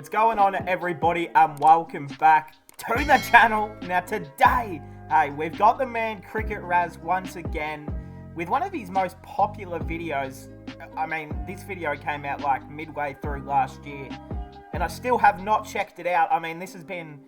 What's going on, everybody, and welcome back to the channel. Now today, hey, we've got the man Cricket Raz once again with one of his most popular videos. I mean, this video came out like midway through last year, and I still have not checked it out. I mean, this has been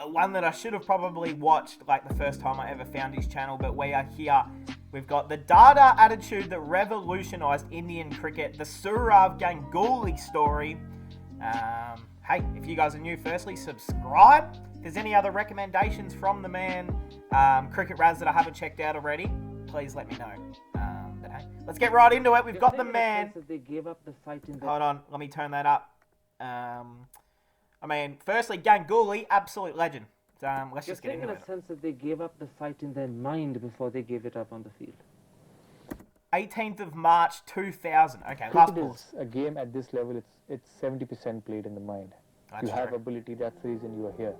one that I should have probably watched like the first time I ever found his channel, but we are here. We've got the Dada Attitude that revolutionized Indian cricket, the Sourav Ganguly story. Hey, if you guys are new, firstly, subscribe. If there's any other recommendations from the man, Cricket Raz, that I haven't checked out already, please let me know. But hey, let's get right into it. We've got the man. Hold on, let me turn that up. I mean, firstly, Ganguly, absolute legend. Let's just get into it. In a sense that they gave up the fight in their mind before they gave it up on the field. 18th of March 2000. Okay, last Cricket pause. is a game at this level. It's 70% played in the mind. That's you have true. ability. That's the reason you are here.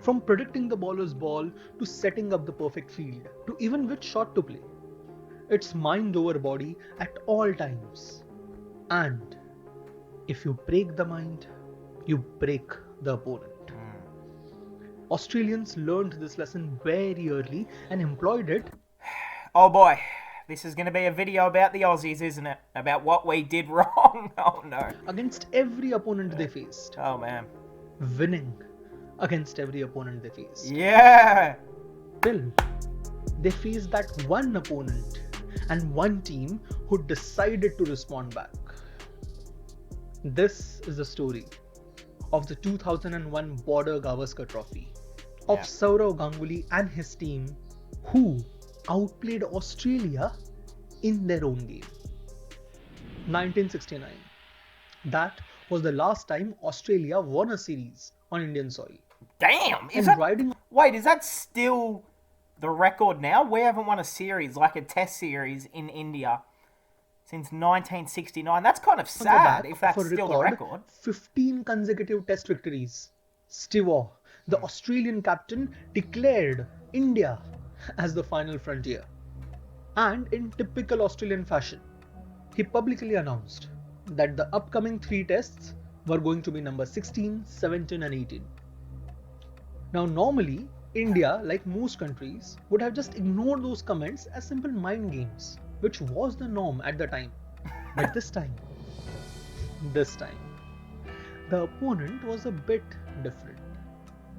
From predicting the bowler's ball to setting up the perfect field to even which shot to play. It's mind over body at all times. And if you break the mind, you break the opponent. Australians learned this lesson very early and employed it. Oh boy, this is going to be a video about the Aussies, isn't it? About what we did wrong. Oh no. Against every opponent they faced. Oh man. Winning against every opponent they faced. Yeah. Till they faced that one opponent and one team who decided to respond back. This is the story of the 2001 Border Gavaskar Trophy of Sourav Ganguly and his team, who outplayed Australia in their own game. 1969. That was the last time Australia won a series on Indian soil. Damn. Wait, is that still the record now? We haven't won a series, like a test series in India, since 1969. That's kind of sad if that's still the record. 15 consecutive test victories. Stewart, the Australian captain, declared India as the final frontier. And in typical Australian fashion, he publicly announced that the upcoming 3 tests were going to be number 16, 17 and 18. Now normally, India, like most countries, would have just ignored those comments as simple mind games, which was the norm at the time. But this time, the opponent was a bit different.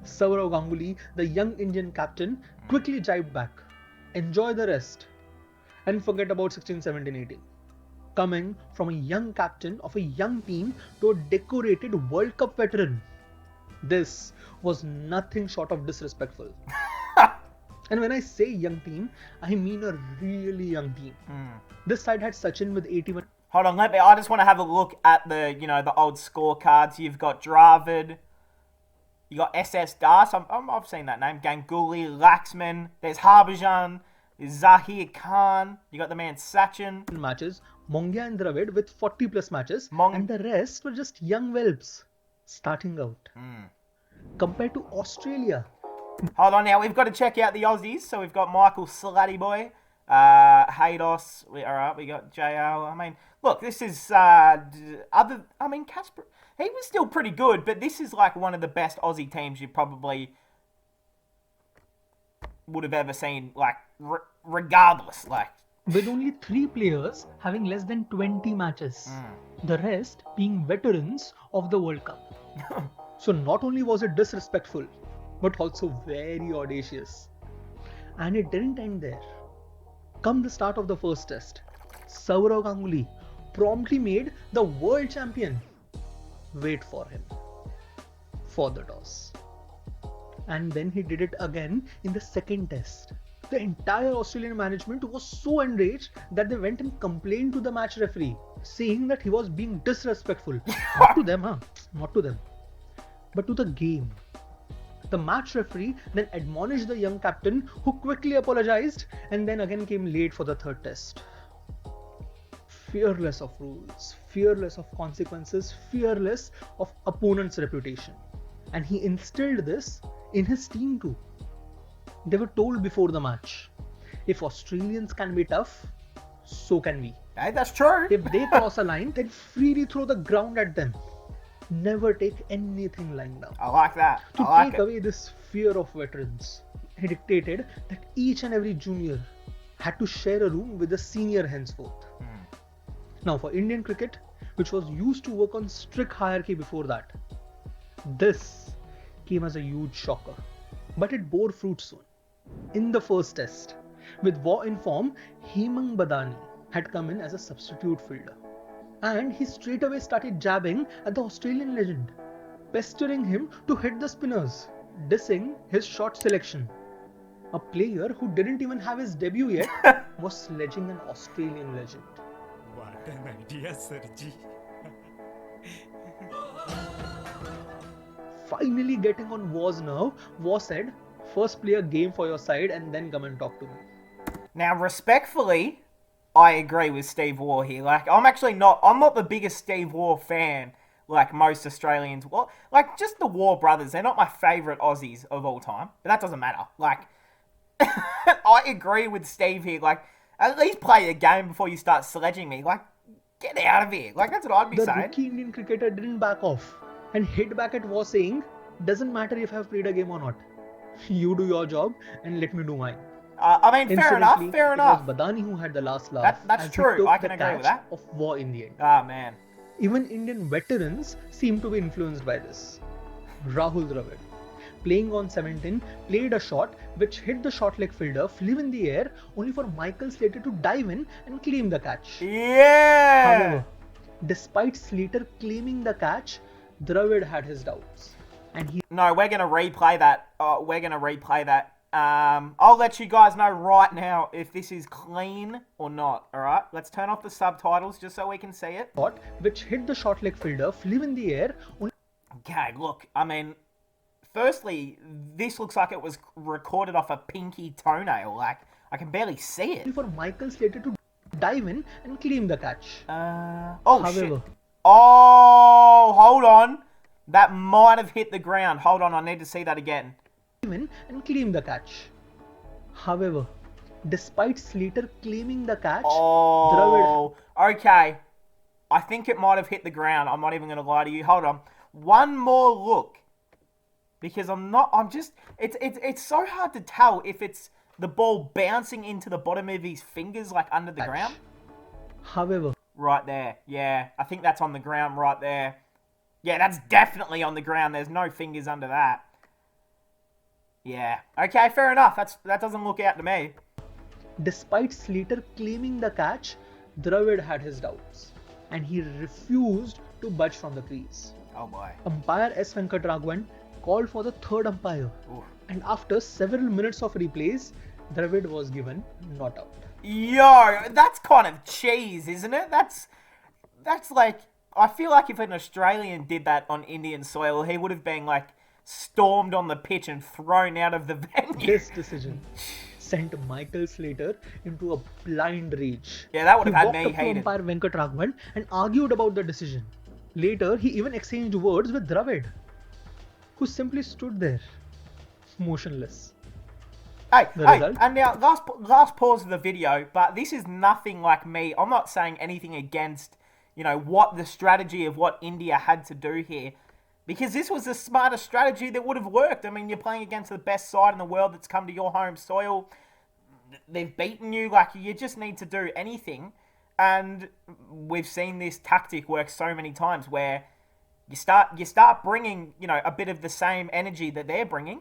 Sourav Ganguly, the young Indian captain, quickly jibed back. Enjoy the rest and forget about 16, 17, 18. Coming from a young captain of a young team to a decorated World Cup veteran, this was nothing short of disrespectful. And when I say young team, I mean a really young team. This side had Sachin with 81. Hold on, I just want to have a look at the, the old scorecards. You've got Dravid, you got SS Das, I've seen that name, Ganguly, Laxman, there's Harbhajan, there's Zahir Khan, you got the man Sachin. Matches, Mongia and Dravid with 40 plus matches, and the rest were just young whelps starting out. Compared to Australia. Hold on now, we've got to check out the Aussies. So we've got Michael Slatty Boy, Haydos, alright, we got JL. I mean, look, this is, Casper, he was still pretty good, but this is like one of the best Aussie teams you probably would have ever seen, like, regardless, like. With only 3 players having less than 20 matches. The rest being veterans of the World Cup. So not only was it disrespectful, but also very audacious. And it didn't end there. Come the start of the first test, Sourav Ganguly promptly made the world champion wait for him for the toss. And then he did it again in the second test. The entire Australian management was so enraged that they went and complained to the match referee, saying that he was being disrespectful. Not to them, not to them, but to the game. The match referee then admonished the young captain, who quickly apologized and then again came late for the third test. Fearless of rules, fearless of consequences, fearless of opponent's reputation. And he instilled this in his team too. They were told before the match, if Australians can be tough, so can we. Hey, that's true. If they cross a line, then freely throw the ground at them. never take anything lying down. I like that. To I like take it. away this fear of veterans, he dictated that each and every junior had to share a room with a senior henceforth. Now, for Indian cricket, which was used to work on strict hierarchy before that, this came as a huge shocker. But it bore fruit soon. In the first test, with war in form, Hemang Badani had come in as a substitute fielder. And he straight away started jabbing at the Australian legend, pestering him to hit the spinners, dissing his shot selection. A player who didn't even have his debut yet was sledging an Australian legend. What an idea, Sirji. Finally getting on War's nerve, War said, first play a game for your side and then come and talk to me. Now, respectfully, I agree with Steve Waugh here. Like, I'm not the biggest Steve Waugh fan like most Australians. Well, like, just the Waugh brothers, they're not my favourite Aussies of all time, but that doesn't matter. Like, I agree with Steve here. Like, at least play a game before you start sledging me. Like, get out of here. Like, that's what I'd be The saying. rookie Indian cricketer didn't back off and hit back at War saying, doesn't matter if I've played a game or not. You do your job and let me do mine. I mean, fair enough, Incidentally, fair enough. It was Badani who had the last laugh. That's as he true. took I can the agree with catch that. Of War in the end. Ah, man. Even Indian veterans seem to be influenced by this. Rahul Dravid, playing on 17, played a shot which hit the short leg fielder, flew in the air, only for Michael Slater to dive in and claim the catch. Yeah! However, despite Slater claiming the catch, Dravid had his doubts. And he No, we're going to replay that. I'll let you guys know right now if this is clean or not, alright? Let's turn off the subtitles just so we can see it. shot which hit the short leg fielder, flew in the air, only Okay, look, I mean, firstly, this looks like it was recorded off a pinky toenail. Like, I can barely see it. for Michael Slater to dive in and claim the catch. Oh, shit. However, Oh, hold on. That might have hit the ground. Hold on, I need to see that again. in and claim the catch. However, despite Slater claiming the catch, Dravid Oh, okay. I think it might have hit the ground. I'm not even going to lie to you. Hold on. One more look. Because it's so hard to tell if it's the ball bouncing into the bottom of his fingers, like under the ground. However, Right there. Yeah, I think that's on the ground right there. Yeah, that's definitely on the ground. There's no fingers under that. Yeah. Okay, fair enough. That doesn't look out to me. despite Slater claiming the catch, Dravid had his doubts and he refused to budge from the crease. Oh boy. Umpire S. Venkatraghavan called for the third umpire, Oof. and after several minutes of replays, Dravid was given not out. Yo, that's kind of cheese, isn't it? That's like, I feel like if an Australian did that on Indian soil, he would have been like stormed on the pitch and thrown out of the venue. This decision sent Michael Slater into a blind rage. Yeah, that would He have had walked me up to hated. umpire Venkatraghavan and argued about the decision. Later, he even exchanged words with Dravid, who simply stood there, motionless. Hey, The hey, result? and now last pause of the video, but this is nothing like me. I'm not saying anything against, what the strategy of what India had to do here. Because this was the smartest strategy that would have worked. I mean, you're playing against the best side in the world that's come to your home soil. They've beaten you. Like, you just need to do anything. And we've seen this tactic work so many times where you start bringing, a bit of the same energy that they're bringing,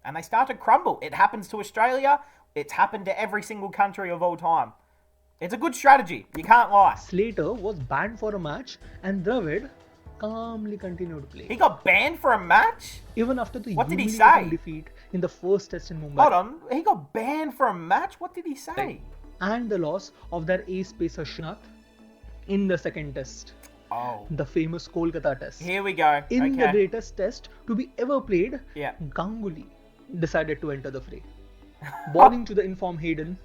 and they start to crumble. It happens to Australia. It's happened to every single country of all time. It's a good strategy. You can't lie. Slater was banned for a match, and Dravid calmly continued to He play. got banned for a match? Even after the What did he humiliating say? defeat in the first test in Mumbai Hold on. He got banned for a match? What did he say? and the loss of their ace pacer Srinath in the second test, Oh. the famous Kolkata test. Here we go. In the Okay. greatest test to be ever played, Yeah. Ganguly decided to enter the fray. Bowling to the informed Hayden,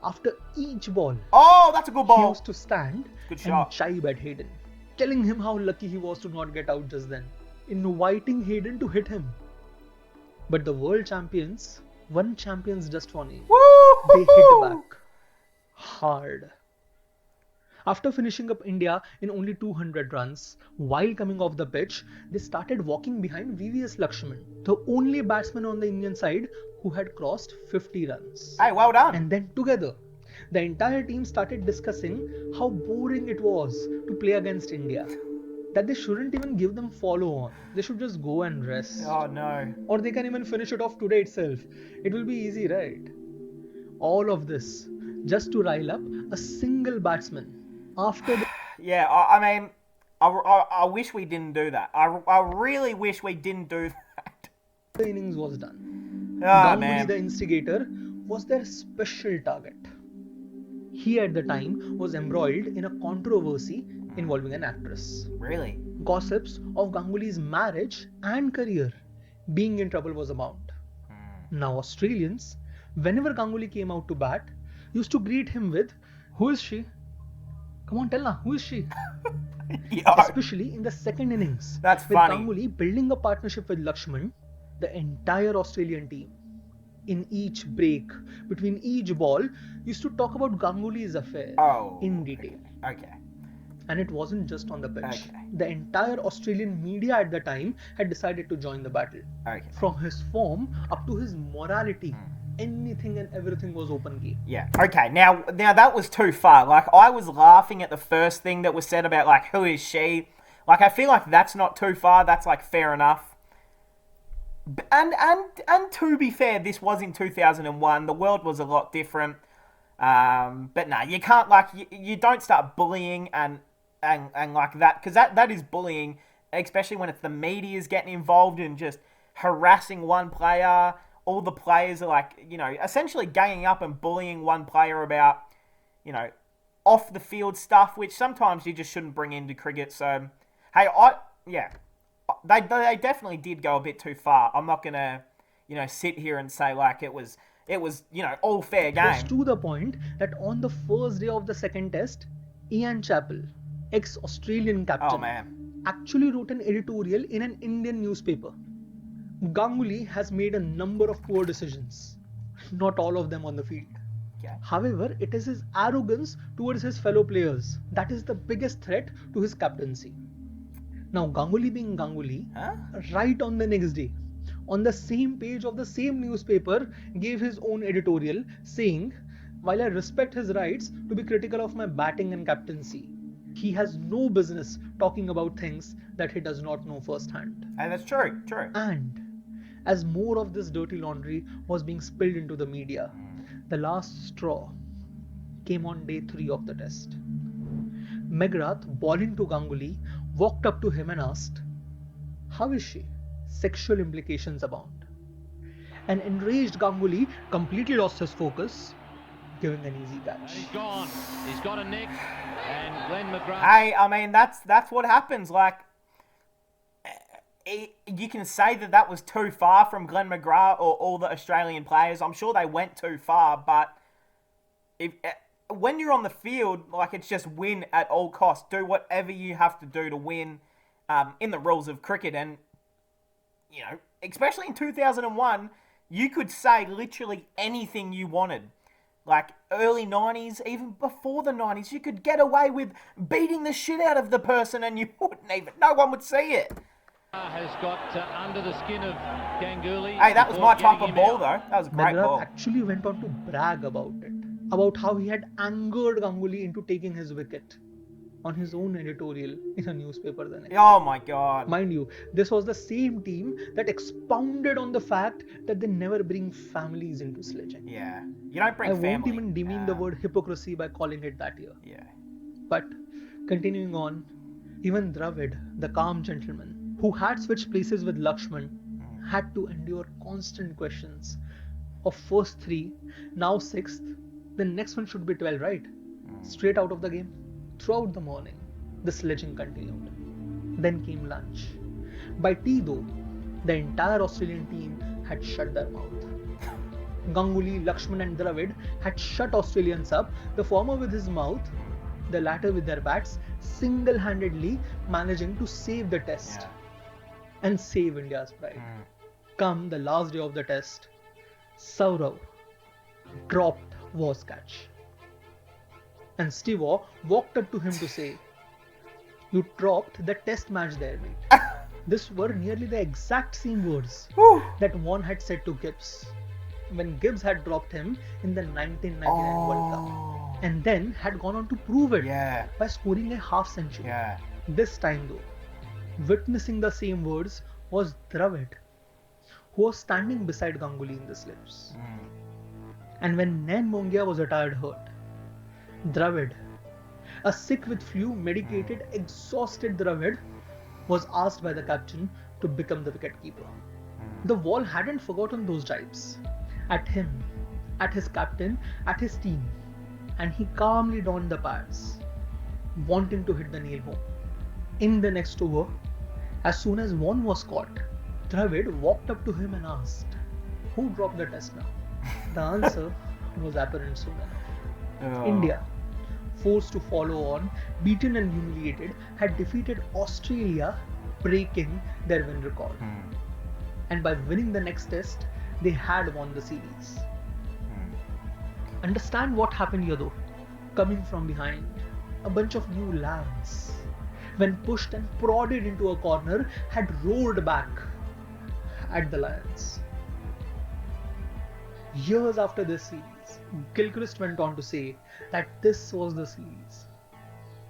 after each ball, Oh, that's a good he ball. used to stand Good and shot. jibe at Hayden, telling him how lucky he was to not get out just then, inviting Hayden to hit him. But the world champions, one champion's just for name. Woo! They hit back hard. After finishing up India in only 200 runs, while coming off the pitch, they started walking behind VVS Lakshman, the only batsman on the Indian side who had crossed 50 runs. Hey, well done. And then together, the entire team started discussing how boring it was to play against India. That they shouldn't even give them follow on. They should just go and rest. Oh no. Or they can even finish it off today itself. It will be easy, right? All of this just to rile up a single batsman after the Yeah, I mean, I wish we didn't do that. I really wish we didn't do that. innings was done. Oh, Ganguly, man. the instigator, was their special target. He at the time was embroiled in a controversy involving an actress. Really? Gossips of Ganguly's marriage and career being in trouble was abound. Now Australians, whenever Ganguly came out to bat, used to greet him with, "Who is she? Come on, tell now, who is she?" Yo. Especially in the second innings, That's with funny. Ganguly building a partnership with Lakshman, the entire Australian team, in each break, between each ball, used to talk about Ganguly's affair Oh. in detail. Okay. And it wasn't just on the pitch. Okay. The entire Australian media at the time had decided to join the battle. Okay. From his form up to his morality, anything and everything was open game. Yeah. Okay. Now that was too far. Like, I was laughing at the first thing that was said about, like, who is she? Like, I feel like that's not too far. That's, like, fair enough. And to be fair, this was in 2001. The world was a lot different. But no, you can't, like, you don't start bullying and like that, because that is bullying, especially when it's the media's getting involved in just harassing one player. All the players are, like, you know, essentially ganging up and bullying one player about, you know, off the field stuff, which sometimes you just shouldn't bring into cricket. So, hey, they definitely did go a bit too far. I'm not gonna, you know, sit here and say like it was, you know, all fair It was game. to the point that on the first day of the second test, Ian Chappell, ex-Australian captain, Oh man. actually wrote an editorial in an Indian newspaper. Ganguly has made a number of poor decisions, not all of them on the field. Okay. However, it is his arrogance towards his fellow players that is the biggest threat to his captaincy. Now, Ganguly being Ganguly, Huh? right on the next day, on the same page of the same newspaper, gave his own editorial saying, "While I respect his rights to be critical of my batting and captaincy, he has no business talking about things that he does not know firsthand." And that's true. True. And as more of this dirty laundry was being spilled into the media, the last straw came on day 3 of the test. Megrath, bowling to Ganguly, walked up to him and asked, "How is she?" Sexual implications abound. An enraged Ganguly completely lost his focus, giving an easy catch. He's gone. He's got a nick, and Glenn McGrath. Hey, I mean, that's what happens. Like, you can say that was too far from Glenn McGrath or all the Australian players. I'm sure they went too far, but when you're on the field, like, it's just win at all costs. Do whatever you have to do to win, in the rules of cricket. And, you know, especially in 2001, you could say literally anything you wanted. Like, early 90s, even before the 90s, you could get away with beating the shit out of the person and you wouldn't even, no one would see it. Has got under the skin of Ganguly. Hey, that was my before type of getting him ball, out. though. That was a great Megrath ball. actually went on to brag about it, about how he had angered Ganguly into taking his wicket on his own editorial in a newspaper the next day. Oh, my God. Mind you, this was the same team that expounded on the fact that they never bring families into sledging. Yeah. You don't bring I family. won't even demean the word hypocrisy by calling it that here. Yeah. But continuing on, even Dravid, the calm gentleman, who had switched places with Lakshman, had to endure constant questions of first 3, now 6th, the next one should be 12, right? Straight out of the game. Throughout the morning, the sledging continued. Then came lunch. By tea though, the entire Australian team had shut their mouth. Ganguly, Lakshman and Dravid had shut Australians up, the former with his mouth, the latter with their bats, single-handedly managing to save the test. Yeah. And save India's pride. Come the last day of the test, Saurav dropped was catch. And Steve walked up to him to say, "You dropped the test match there, mate." These were nearly the exact same words that Vaughan had said to Gibbs when Gibbs had dropped him in the 1999 World Cup, and then had gone on to prove it by scoring a half century. This time though, witnessing the same words was Dravid, who was standing beside Ganguly in the slips. And when Nain Mongia was retired hurt, Dravid, a sick with flu, medicated, exhausted Dravid, was asked by the captain to become the wicketkeeper. The wall hadn't forgotten those jibes at him, at his captain, at his team, and he calmly donned the pads, wanting to hit the nail home. In the next over, as soon as one was caught, Dravid walked up to him and asked, "Who dropped the test now?" The answer was apparent soon enough. India, forced to follow on, beaten and humiliated, had defeated Australia, breaking their win record. And by winning the next test, they had won the series. Understand what happened here though. Coming from behind, a bunch of new lads, when pushed and prodded into a corner, had roared back at the Lions. Years after this series, Gilchrist went on to say that this was the series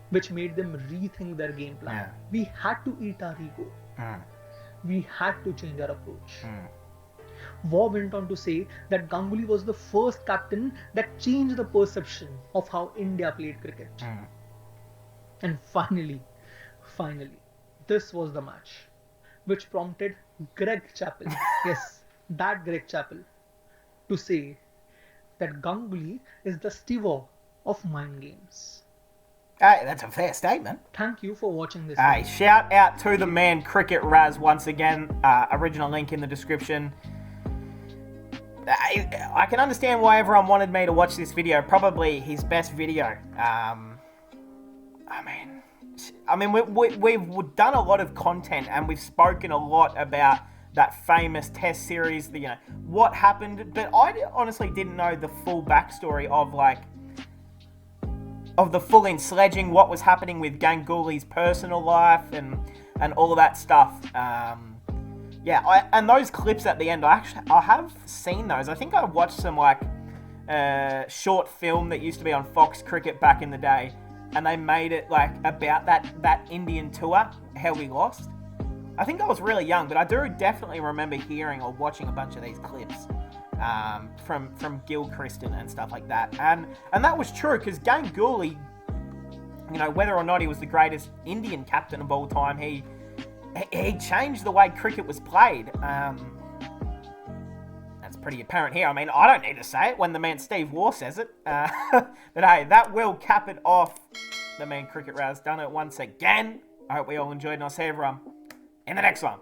which made them rethink their game plan. We had to eat our ego. We had to change our approach. Waugh went on to say that Ganguly was the first captain that changed the perception of how India played cricket. And finally, this was the match which prompted Greg Chappell, yes, that Greg Chappell, to say that Ganguly is the Steve-O of mind games. Hey, that's a fair statement. Thank you for watching this Hey, video. shout out to the man Cricket Raz once again. Original link in the description. I can understand why everyone wanted me to watch this video. Probably his best video. I mean, we've done a lot of content and we've spoken a lot about that famous test series, what happened, but I honestly didn't know the full backstory of the full sledging, what was happening with Ganguly's personal life and all of that stuff. And those clips at the end, I have seen those. I think I watched some short film that used to be on Fox Cricket back in the day, and they made it about that Indian tour, how we lost. I think I was really young, but I do definitely remember hearing or watching a bunch of these clips from Gilchrist and stuff like that. And that was true, because Ganguly, whether or not he was the greatest Indian captain of all time, he changed the way cricket was played. That's pretty apparent here. I mean, I don't need to say it when the man Steve Waugh says it. But hey, that will cap it off. The man Cricket Raz done it once again. I hope we all enjoyed, and I'll see everyone in the next one.